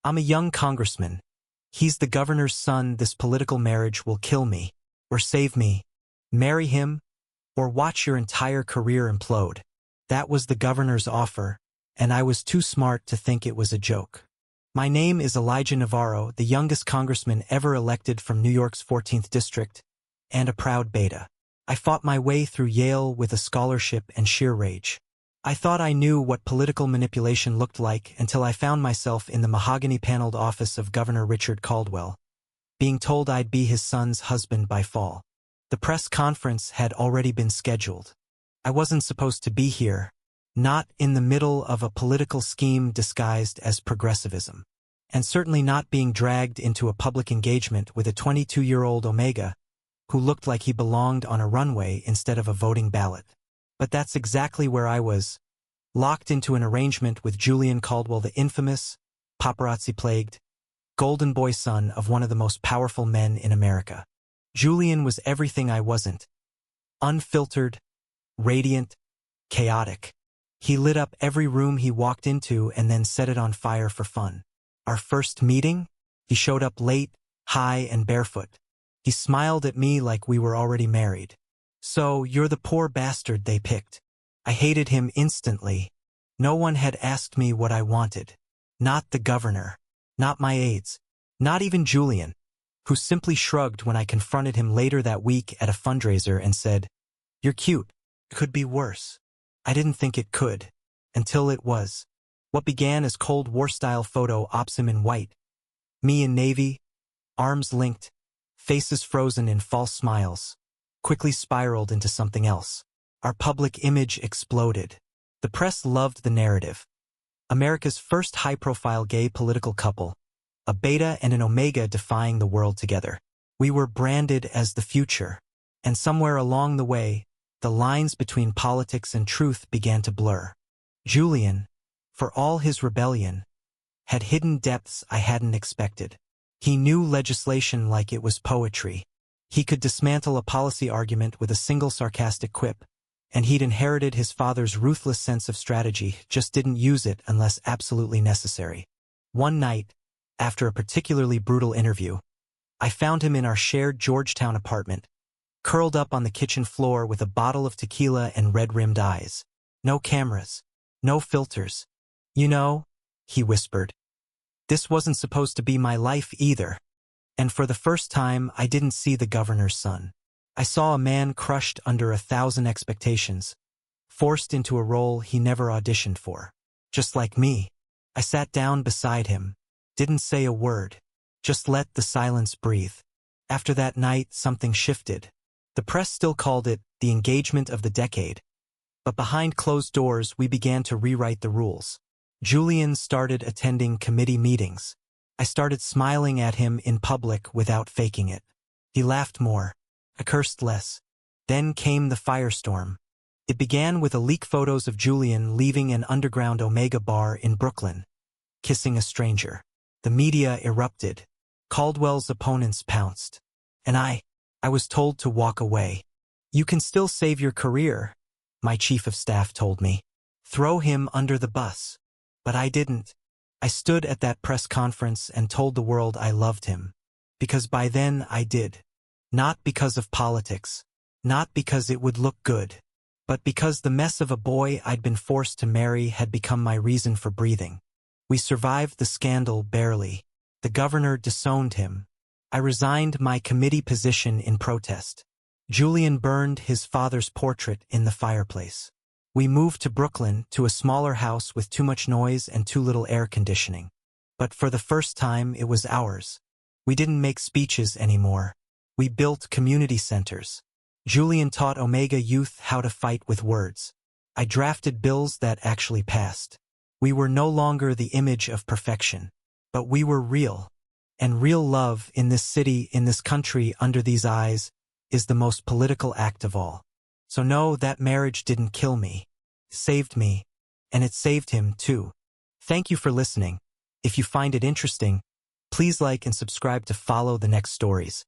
I'm a young congressman. He's the governor's son. This political marriage will kill me, or save me. Marry him, or watch your entire career implode. That was the governor's offer, and I was too smart to think it was a joke. My name is Elijah Navarro, the youngest congressman ever elected from New York's 14th District, and a proud beta. I fought my way through Yale with a scholarship and sheer rage. I thought I knew what political manipulation looked like until I found myself in the mahogany-paneled office of Governor Richard Caldwell, being told I'd be his son's husband by fall. The press conference had already been scheduled. I wasn't supposed to be here, not in the middle of a political scheme disguised as progressivism, and certainly not being dragged into a public engagement with a 22-year-old Omega who looked like he belonged on a runway instead of a voting ballot. But that's exactly where I was, locked into an arrangement with Julian Caldwell, the infamous, paparazzi-plagued, golden boy son of one of the most powerful men in America. Julian was everything I wasn't. Unfiltered, radiant, chaotic. He lit up every room he walked into and then set it on fire for fun. Our first meeting, he showed up late, high and barefoot. He smiled at me like we were already married. So, you're the poor bastard they picked. I hated him instantly. No one had asked me what I wanted. Not the governor. Not my aides. Not even Julian, who simply shrugged when I confronted him later that week at a fundraiser and said, "You're cute. Could be worse." I didn't think it could, until it was. What began as Cold War-style photo ops him in white, me in navy, arms linked, faces frozen in false smiles, quickly spiraled into something else. Our public image exploded. The press loved the narrative. America's first high-profile gay political couple, a beta and an omega defying the world together. We were branded as the future, and somewhere along the way, the lines between politics and truth began to blur. Julian, for all his rebellion, had hidden depths I hadn't expected. He knew legislation like it was poetry. He could dismantle a policy argument with a single sarcastic quip, and he'd inherited his father's ruthless sense of strategy, just didn't use it unless absolutely necessary. One night, after a particularly brutal interview, I found him in our shared Georgetown apartment, curled up on the kitchen floor with a bottle of tequila and red-rimmed eyes. No cameras, no filters. "You know," he whispered, "this wasn't supposed to be my life either." And for the first time, I didn't see the governor's son. I saw a man crushed under 1,000 expectations, forced into a role he never auditioned for. Just like me. I sat down beside him, didn't say a word, just let the silence breathe. After that night, something shifted. The press still called it the engagement of the decade, but behind closed doors we began to rewrite the rules. Julian started attending committee meetings. I started smiling at him in public without faking it. He laughed more. I cursed less. Then came the firestorm. It began with leaked photos of Julian leaving an underground Omega bar in Brooklyn, kissing a stranger. The media erupted. Caldwell's opponents pounced. And I was told to walk away. "You can still save your career," my chief of staff told me. "Throw him under the bus." But I didn't. I stood at that press conference and told the world I loved him. Because by then I did. Not because of politics. Not because it would look good. But because the mess of a boy I'd been forced to marry had become my reason for breathing. We survived the scandal barely. The governor disowned him. I resigned my committee position in protest. Julian burned his father's portrait in the fireplace. We moved to Brooklyn, to a smaller house with too much noise and too little air conditioning. But for the first time, it was ours. We didn't make speeches anymore. We built community centers. Julian taught Omega youth how to fight with words. I drafted bills that actually passed. We were no longer the image of perfection, but we were real. And real love in this city, in this country, under these eyes, is the most political act of all. So no, that marriage didn't kill me. It saved me. And it saved him, too. Thank you for listening. If you find it interesting, please like and subscribe to follow the next stories.